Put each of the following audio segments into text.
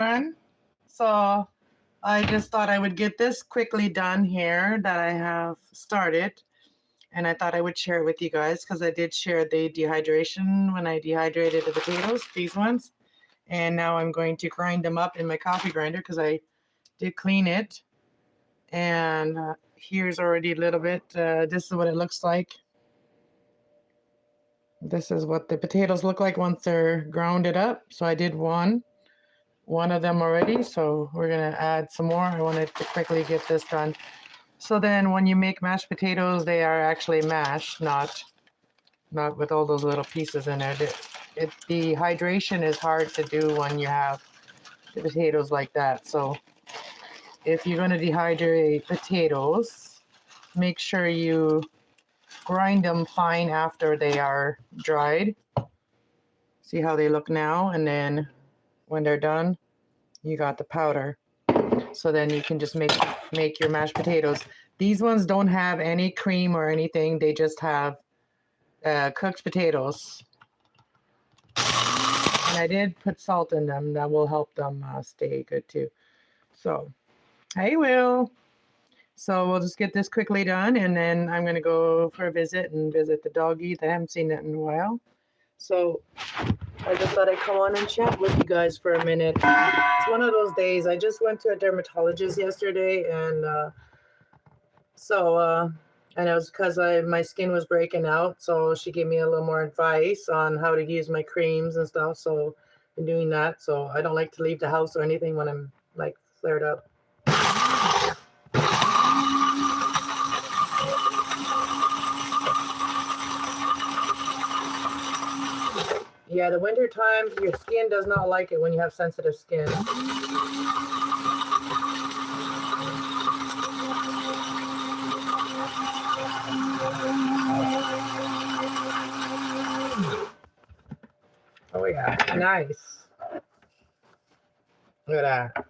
everyone. So I just thought I would get this quickly done here that I have started. And I thought I would share it with you guys because I did share the dehydration when I dehydrated the potatoes, these ones. And now I'm going to grind them up in my coffee grinder because I did clean it. And here's already a little bit. This is what it looks like. This is what the potatoes look like once they're grounded up. So I did one of them already, so we're gonna add some more. I wanted to quickly get this done. So then when you make mashed potatoes, they are actually mashed, not with all those little pieces in there. The hydration is hard to do when you have the potatoes like that. So if you're gonna dehydrate potatoes, make sure you grind them fine after they are dried. See how they look now, and then when they're done, you got the powder. So then you can just make your mashed potatoes. These ones don't have any cream or anything. They just have cooked potatoes. And I did put salt in them. That will help them stay good too. So, hey, Will. So we'll just get this quickly done, and then I'm going to go for a visit and visit the doggy. I haven't seen it in a while. So I just thought I'd come on and chat with you guys for a minute. It's one of those days. I just went to a dermatologist yesterday, and and it was because my skin was breaking out. So she gave me a little more advice on how to use my creams and stuff. So I've been doing that. So I don't like to leave the house or anything when I'm like flared up. Yeah, the winter time, your skin does not like it when you have sensitive skin. Oh yeah, nice. Look at that.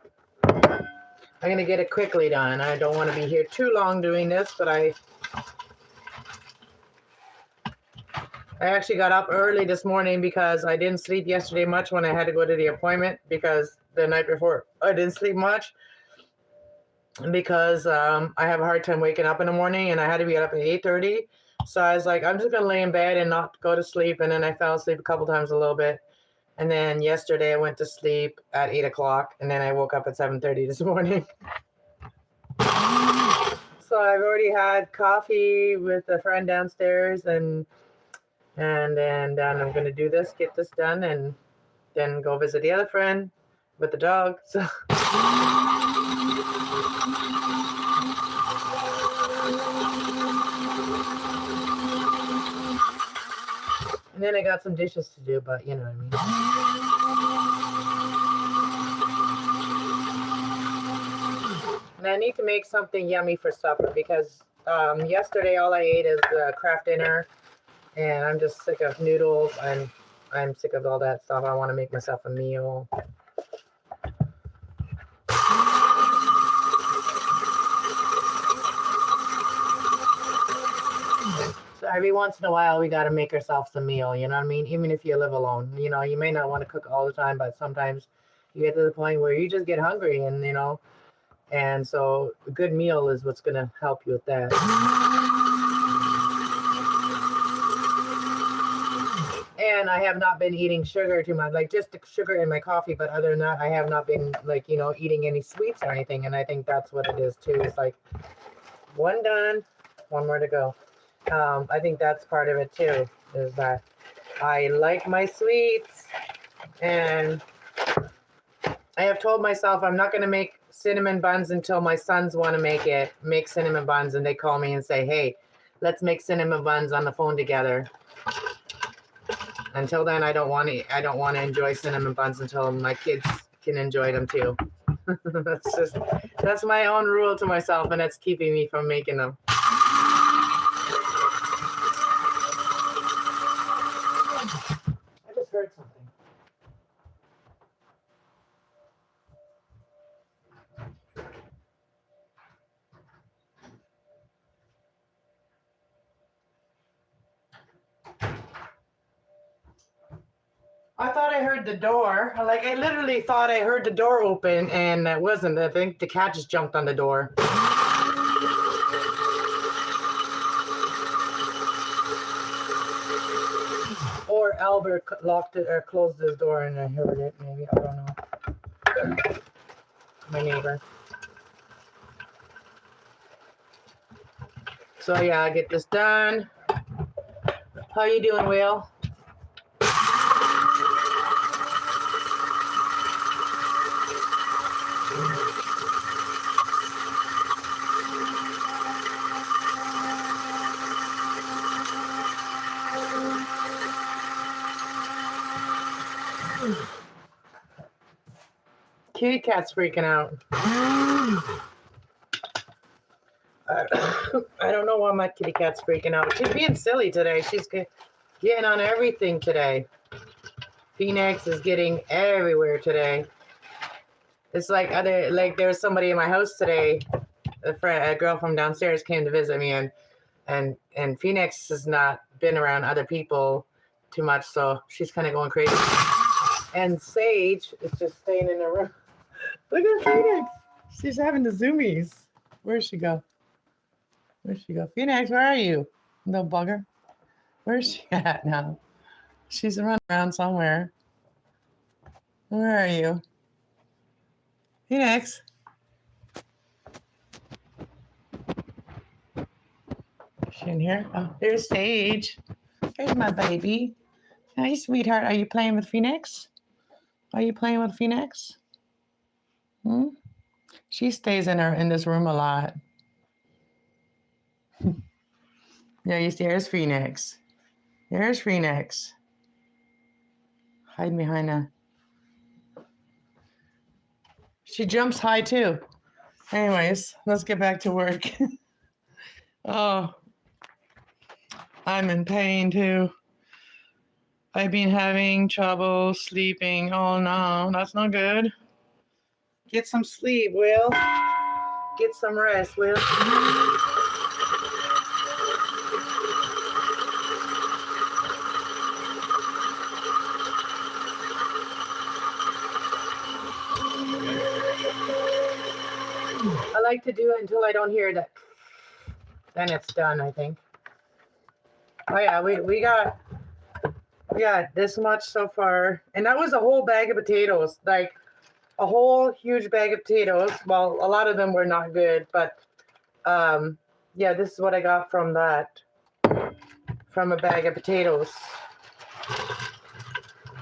I'm gonna get it quickly done. I don't want to be here too long doing this, but I actually got up early this morning because I didn't sleep yesterday much when I had to go to the appointment, because the night before I didn't sleep much because I have a hard time waking up in the morning, and I had to be up at 8:30. So I was like, I'm just gonna lay in bed and not go to sleep. And then I fell asleep a couple times a little bit. And then yesterday I went to sleep at 8 o'clock, and then I woke up at 7:30 this morning. So I've already had coffee with a friend downstairs, and then I'm gonna do this, get this done, and then go visit the other friend with the dog. So and then I got some dishes to do, but you know what I mean. And I need to make something yummy for supper because yesterday all I ate is the Kraft dinner, and I'm just sick of noodles. I'm sick of all that stuff. I want to make myself a meal. So every once in a while, we got to make ourselves a meal. You know what I mean? Even if you live alone, you know, you may not want to cook all the time, but sometimes you get to the point where you just get hungry, and you know, and so a good meal is what's going to help you with that. And I have not been eating sugar too much, like just the sugar in my coffee. But other than that, I have not been like, you know, eating any sweets or anything. And I think that's what it is too. It's like one done, one more to go. I think that's part of it too, is that I like my sweets, and I have told myself I'm not going to make cinnamon buns until my sons want to make cinnamon buns, and they call me and say, hey, let's make cinnamon buns on the phone together. Until then, I don't want to enjoy cinnamon buns until my kids can enjoy them too. That's my own rule to myself, and that's keeping me from making them. I just heard something. I thought I heard the door. Like, I literally thought I heard the door open, and it wasn't. I think the cat just jumped on the door. Or Albert locked it or closed his door and I heard it. Maybe, I don't know. My neighbor. So yeah, I get this done. How you doing, Will? Kitty cat's freaking out. I don't know why my kitty cat's freaking out. She's being silly today. She's getting on everything today. Phoenix is getting everywhere today. It's like there was somebody in my house today. A girl from downstairs came to visit me, and Phoenix has not been around other people too much, so she's kind of going crazy. And Sage is just staying in her room. Look at Phoenix. She's having the zoomies. Where'd she go? Where'd she go? Phoenix, where are you? No bugger. Where's she at now? She's running around somewhere. Where are you? Phoenix. Is she in here? Oh, there's Sage. There's my baby. Hi, sweetheart. Are you playing with Phoenix? Are you playing with Phoenix? She stays in this room a lot. Yeah, you see, there's Phoenix. There's Phoenix. Hide behind her. She jumps high too. Anyways, let's get back to work. Oh, I'm in pain too. I've been having trouble sleeping. Oh no, that's not good. Get some sleep, Will. Get some rest, Will. I like to do it until I don't hear that. Then it's done, I think. Oh yeah, we got this much so far. And that was a whole bag of potatoes. Like a whole huge bag of potatoes. Well, a lot of them were not good, but yeah, this is what I got from that. From a bag of potatoes.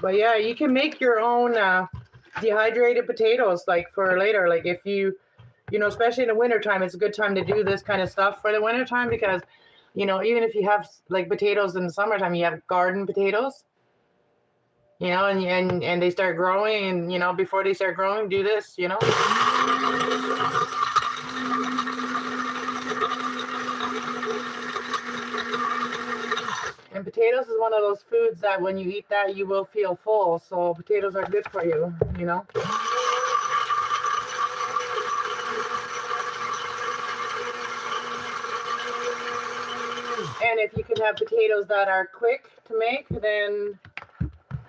But yeah, you can make your own dehydrated potatoes like for later. Like if you especially in the wintertime, it's a good time to do this kind of stuff for the wintertime because, even if you have like potatoes in the summertime, you have garden potatoes, and they start growing and, before they start growing, do this, And potatoes is one of those foods that when you eat that, you will feel full. So potatoes are good for you, And if you can have potatoes that are quick to make, then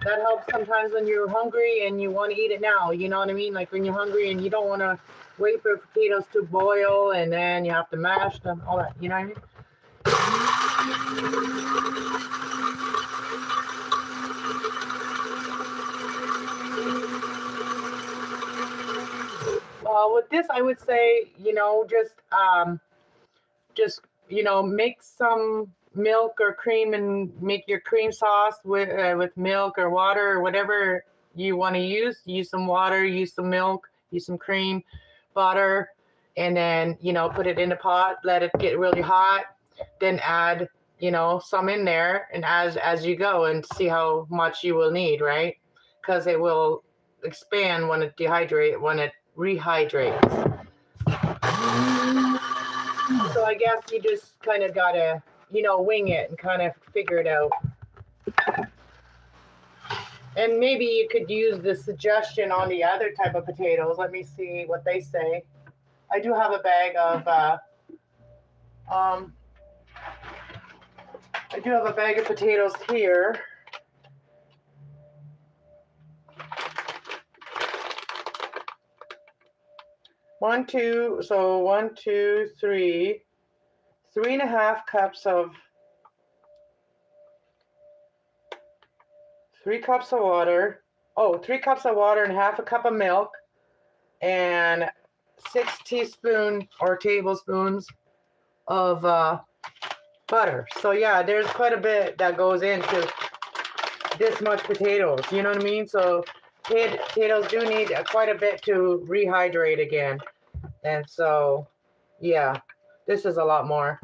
that helps sometimes when you're hungry and you want to eat it now. You know what I mean? Like when you're hungry and you don't want to wait for potatoes to boil and then you have to mash them, all that. You know what I mean? Well, with this, I would say, just make some milk or cream and make your cream sauce with milk or water or whatever you want to use. Use some water, use some milk, use some cream, butter, and then put it in a pot. Let it get really hot. Then add some in there, and as you go, and see how much you will need, right? Because it will expand when it rehydrates. So I guess you just kind of gotta, wing it and kind of figure it out. And maybe you could use the suggestion on the other type of potatoes. Let me see what they say. I do have a bag of potatoes here. 1, 2, so 1, 2, 3, 3.5 cups of 3 cups of water. Oh, 3 cups of water and half a cup of milk, and 6 teaspoons or tablespoons of butter. So yeah, there's quite a bit that goes into this much potatoes. You know what I mean? So potatoes do need quite a bit to rehydrate again. And so, yeah, this is a lot more.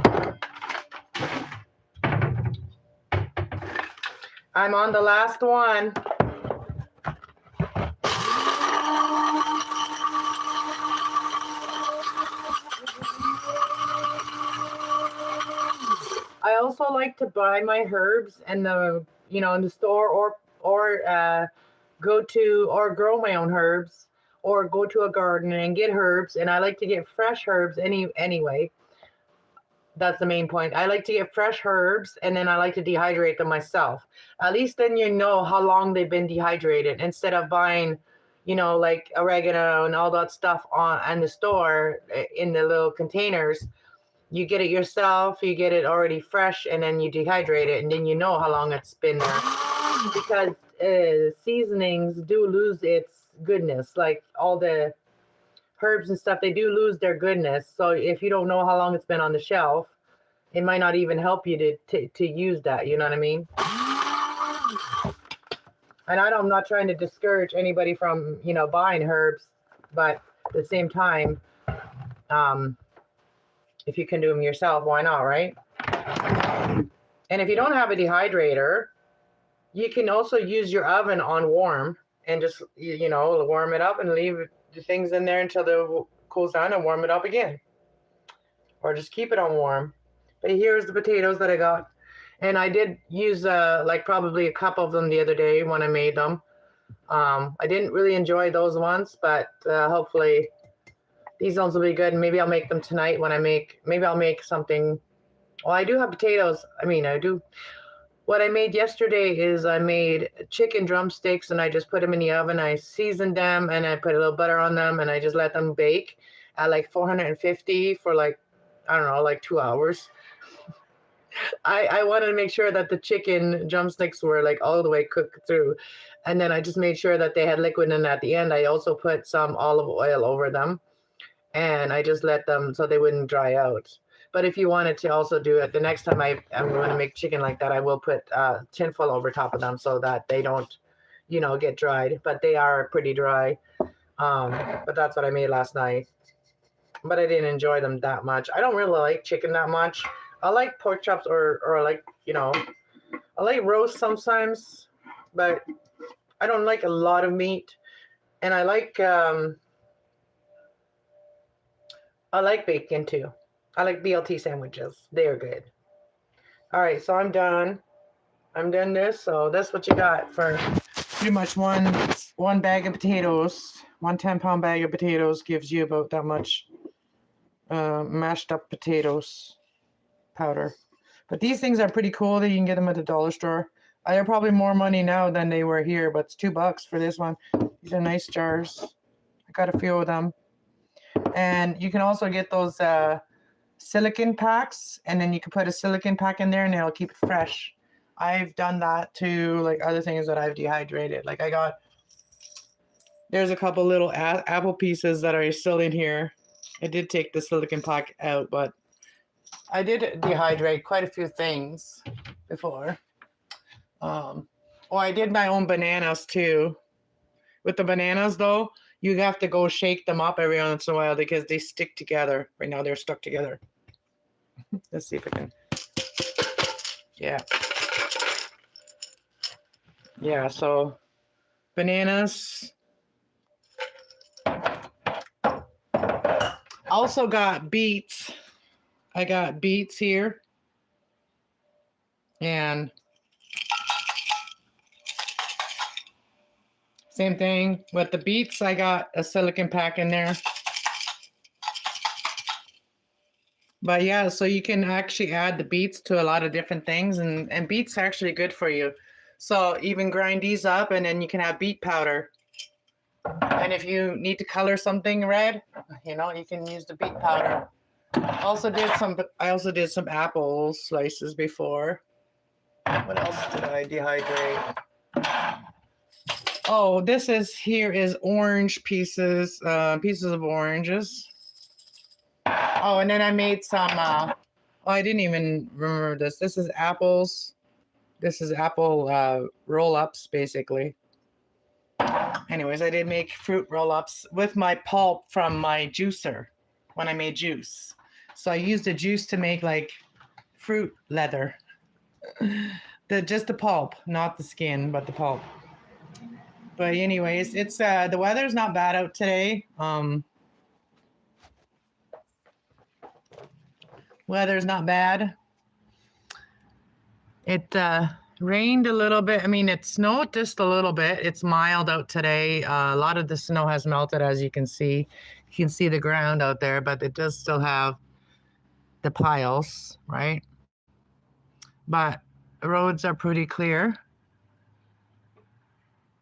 I'm on the last one. I also like to buy my herbs in the in the store, or go to or grow my own herbs, or go to a garden and get herbs. And I like to get fresh herbs anyway. That's the main point. I like to get fresh herbs, and then I like to dehydrate them myself. At least then you know how long they've been dehydrated, instead of buying, like oregano and all that stuff in the store in the little containers. You get it yourself, you get it already fresh, and then you dehydrate it, and then you know how long it's been there. Because seasonings do lose its goodness, like all the herbs and stuff, they do lose their goodness. So if you don't know how long it's been on the shelf, it might not even help you to use that. You know what I mean? And I'm not trying to discourage anybody from buying herbs, but at the same time, if you can do them yourself, why not, right? And if you don't have a dehydrator, you can also use your oven on warm and just warm it up and leave the things in there until it cools down, and warm it up again, or just keep it on warm. But here's the potatoes that I got, and I did use like probably a cup of them the other day when I made them. I didn't really enjoy those ones, but hopefully these ones will be good. And maybe I'll make them tonight when maybe I'll make something. Well, I do have potatoes. I do. What I made yesterday is I made chicken drumsticks, and I just put them in the oven. I seasoned them, and I put a little butter on them, and I just let them bake at like 450 for like, I don't know, like 2 hours. I wanted to make sure that the chicken drumsticks were like all the way cooked through. And then I just made sure that they had liquid in at the end. I also put some olive oil over them, and I just let them so they wouldn't dry out. But if you wanted to also do it, the next time I'm going to make chicken like that, I will put tinfoil over top of them so that they don't, get dried. But they are pretty dry. But that's what I made last night. But I didn't enjoy them that much. I don't really like chicken that much. I like pork chops, or like, I like roast sometimes, but I don't like a lot of meat. And I like bacon too. I like BLT sandwiches. They are good. All right, so I'm done. I'm done this. So that's what you got for pretty much one bag of potatoes. 1 10-pound bag of potatoes gives you about that much mashed up potatoes powder. But these things are pretty cool that you can get them at the dollar store. They're probably more money now than they were here, but it's $2 for this one. These are nice jars. I got a few of them. And you can also get those silicone packs, and then you can put a silicone pack in there and it'll keep it fresh. I've done that too, like other things that I've dehydrated. Like there's a couple little apple pieces that are still in here. I did take the silicone pack out, but I did dehydrate quite a few things before. I did my own bananas too. With the bananas though, you have to go shake them up every once in a while because they stick together. Right now they're stuck together. Let's see if I can. Yeah. Yeah, so bananas. Also got beets. I got beets here. And same thing with the beets. I got a silicone pack in there. But yeah, so you can actually add the beets to a lot of different things, and beets are actually good for you. So even grind these up, and then you can have beet powder. And if you need to color something red, you can use the beet powder. I also did some apple slices before. What else did I dehydrate? Oh, here is orange pieces of oranges. Oh, and then I made some I didn't even remember this. This is apples. This is apple roll-ups basically. Anyways, I did make fruit roll-ups with my pulp from my juicer when I made juice. So I used the juice to make like fruit leather. Just the pulp, not the skin, but the pulp. But anyways, it's the weather's not bad out today. Weather's not bad. It rained a little bit. I mean, it snowed just a little bit. It's mild out today. A lot of the snow has melted, as you can see. You can see the ground out there, but it does still have the piles, right? But the roads are pretty clear.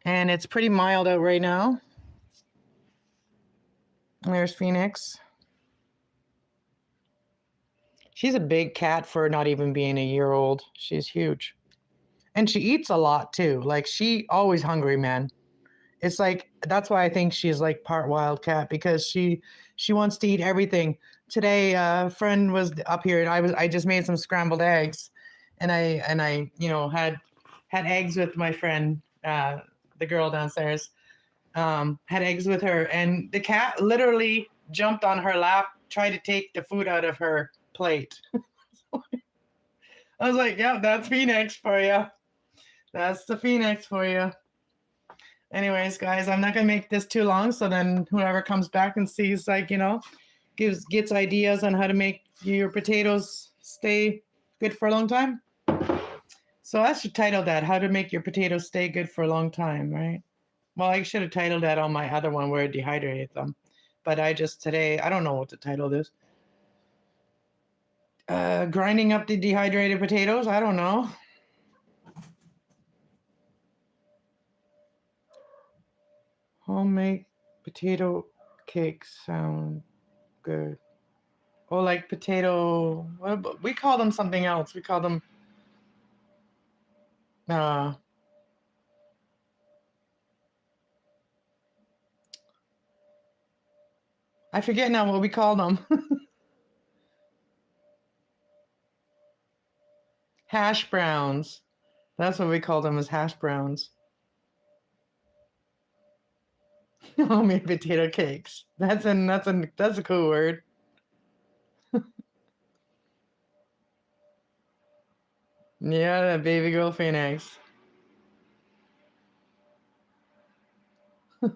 And it's pretty mild out right now. There's Phoenix. She's a big cat for not even being a year old. She's huge. And she eats a lot too. Like she always hungry, man. It's like that's why I think she's like part wild cat because she wants to eat everything. Today, a friend was up here and I just made some scrambled eggs, and I had eggs with my friend, the girl downstairs. Had eggs with her, and the cat literally jumped on her lap, tried to take the food out of her plate. I was like, "Yeah, that's Phoenix for you. That's the Phoenix for you." Anyways, guys, I'm not gonna make this too long, so then whoever comes back and sees, like, gets ideas on how to make your potatoes stay good for a long time. So I should title that "How to Make Your Potatoes Stay Good for a Long Time," right? Well, I should have titled that on my other one where I dehydrated them, but I don't know what to title this. Grinding up the dehydrated potatoes. I don't know. Homemade potato cakes sound good. Or like potato. We call them something else. We call them. I forget now what we call them. Hash browns. That's what we call them, as hash browns. Homemade potato cakes. That's a cool word. Yeah, that baby girl Phoenix. All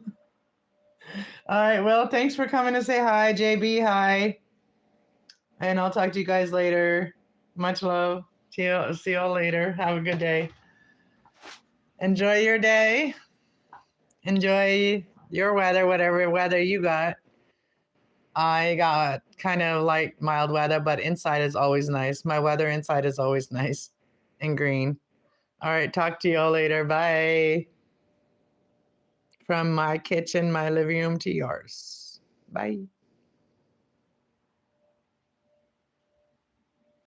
right. Well, thanks for coming to say hi, JB. Hi. And I'll talk to you guys later. Much love. See you all later. Have a good day. Enjoy your day. Enjoy your weather, whatever weather you got. I got kind of like mild weather, but inside is always nice. My weather inside is always nice and green. All right. Talk to you all later. Bye. From my kitchen, my living room to yours. Bye.